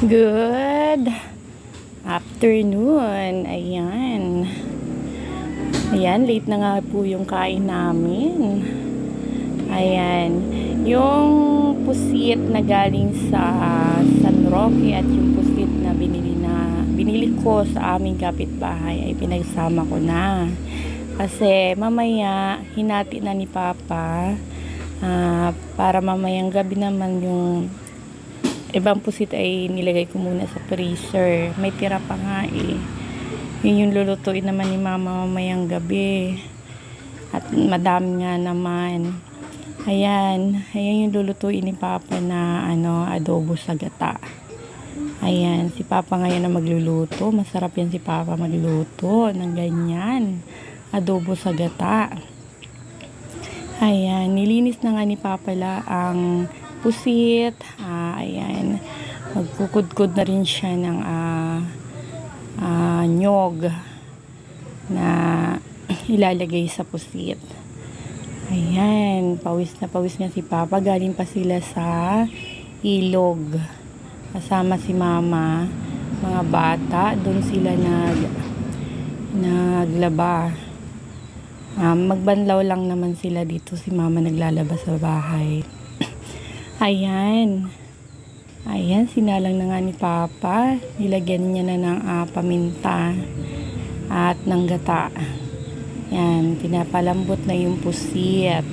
Good afternoon. Ayan. Ayan, late na nga po yung kain namin. Ayan. Yung pusit na galing sa San Roque at yung pusit na binili ko sa aming kapitbahay ay pinagsama ko na. Kasi mamaya hinati na ni Papa para mamayang gabi naman yung ibang pusit ay nilagay ko muna sa freezer. May tira pa nga eh. Yun yung lulutuin naman ni Mama mamayang gabi. At madami nga naman. Ayan. Ayan yung lulutuin ni Papa na adobo sa gata. Ayan. Si Papa ngayon na magluluto. Masarap yan si Papa magluto ng ganyan. Adobo sa gata. Ayan. Nilinis na nga ni Papa ang pusit. Ayan. Magkukudkod na rin siya ng nyog na ilalagay sa pusit. Ayan. Pawis na pawis nga si Papa. Galing pa sila sa ilog. Kasama si Mama. Mga bata. Doon sila naglaba. Magbanlaw lang naman sila dito. Si Mama naglalaba sa bahay. Ayan. Ayan, sinalang na nga ni Papa. Nilagyan niya na ng paminta at ng gata. Ayan, pinapalambot na yung pusit.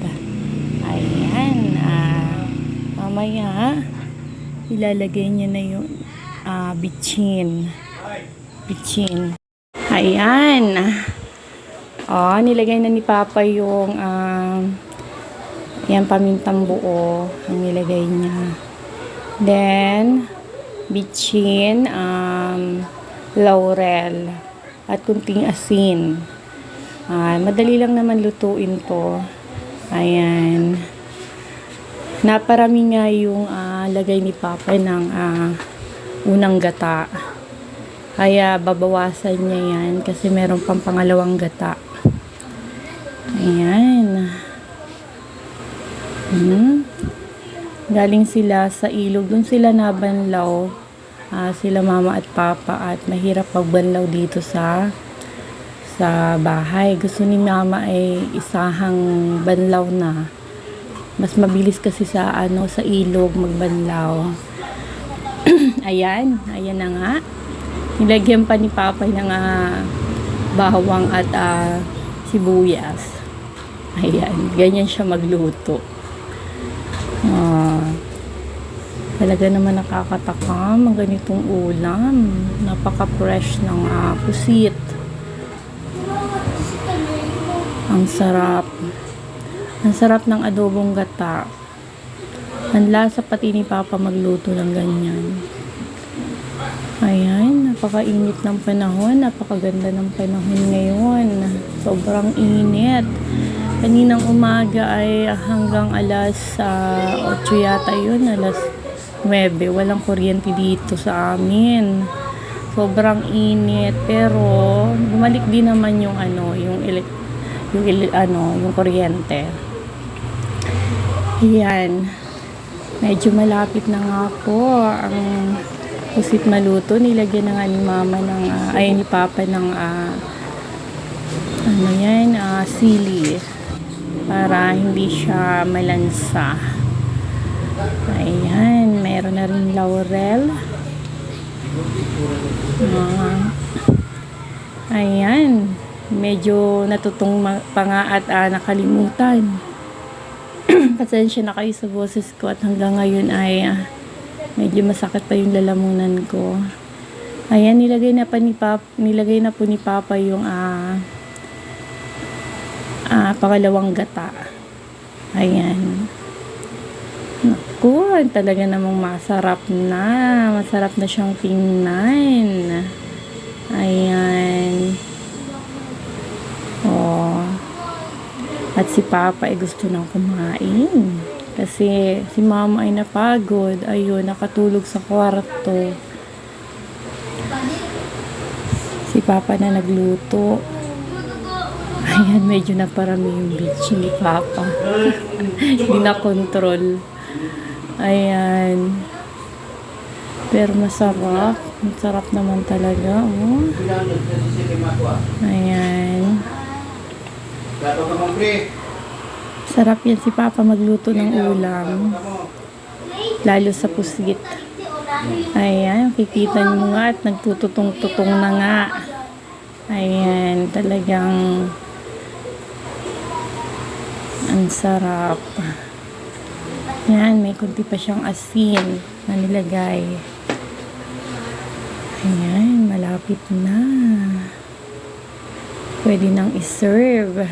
Ayan. Mamaya, ilalagay niya na yung bitchin. Bitchin. Ayan. Nilagay na ni Papa yung yan, pamintang buo ang nilagay niya. Then, bitchin, laurel, at kunting asin. Madali lang naman lutuin to. Ayan. Naparami nga yung lagay ni Papa ng unang gata. Kaya babawasan niya yan kasi meron pang pangalawang gata. Ayan. Galing sila sa ilog. Doon sila nabanlaw. Sila Mama at Papa. At mahirap magbanlaw dito sa bahay. Gusto ni Mama ay isahang banlaw na. Mas mabilis kasi sa ilog magbanlaw. Ayan. Ayan na nga. Nilagyan pa ni Papa ng bawang at sibuyas. Ayan. Ganyan siya magluto. Talaga naman nakakatakam ang ganitong ulam. Napaka-fresh ng pusit. Ang sarap. Ang sarap ng adobong gata. Ang lasa pati ni Papa magluto ng ganyan. Ayan, napakainit ng panahon. Napakaganda ng panahon ngayon. Sobrang init. Kaninang umaga ay hanggang alas 8 yata yun, alas 9. Walang kuryente dito sa amin. Sobrang init. Pero bumalik din naman yung yung kuryente. Ayan. Medyo malapit na nga po ang pusit maluto. Nilagyan na nga ni Mama ni Papa ng sili. Para hindi siya malansa. Ayan, meron na rin laurel. Ayan, medyo natutong pa nga at nakalimutan. Pasensya na kayo sa boses ko at hanggang ngayon ay medyo masakit pa yung lalamunan ko. Ayan, nilagay na po ni Papa yung pangalawang gata. Ayan. Naku, talaga namang masarap na. Masarap na siyang tingnan. Ayan. At si Papa ay gusto nang kumain. Kasi si Mama ay napagod. Ayun, nakatulog sa kwarto. Si Papa na nagluto. Ayan, medyo naparami yung bitchin ni Papa. Hindi na control. Ayan. Pero masarap. Masarap naman talaga. Oh. Ayan. Sarap yan si Papa magluto ng ulam. Lalo sa pusit. Ayan. Kikita nyo nga at nagtututong-tutong na nga. Ayan. Talagang ang sarap. Ayan. May kunti pa siyang asin na nilagay. Ayan, malapit na. Pwede nang iserve.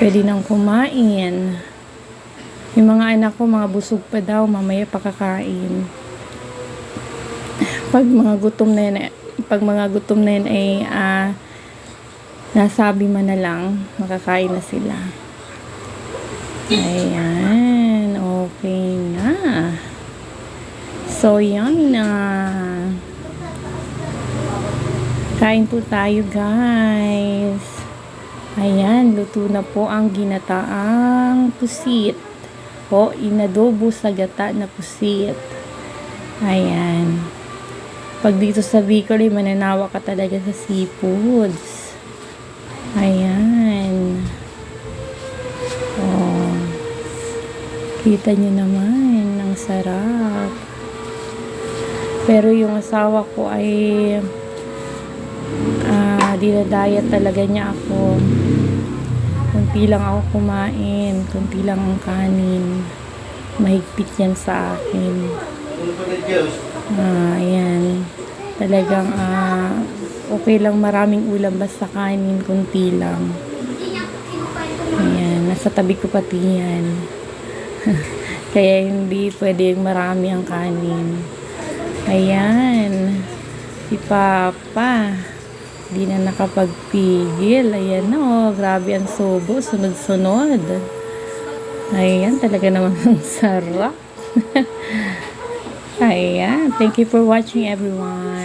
Pwede nang kumain. Yung mga anak ko, mga busog pa daw, mamaya pakakain. Pag mga gutom na yan ay nasabi man na lang, makakain na sila. Ayan, okay na. So, yan na. Kain po tayo, guys. Ayan, luto na po ang ginataang pusit. O, inadobo sa gata na pusit. Ayan. Pag dito sa Bicol, mananawa ka talaga sa seafoods. Ayan. Oh. Kita nyo naman, ang sarap. Pero yung asawa ko ay dinadayat talaga niya ako. Kunti lang ako kumain, kunti lang ang kanin. Mahigpit yan sa akin. Ayan. Talagang okay lang maraming ulam basta kanin, kunti lang. Ayan, nasa tabi ko pati yan. Kaya hindi pwedeng marami ang kanin. Ayan, si Papa, di na nakapagpigil. Ayan na, grabe ang subo, sunod-sunod. Ayan, talaga naman ang sarap. Ayan, thank you for watching everyone.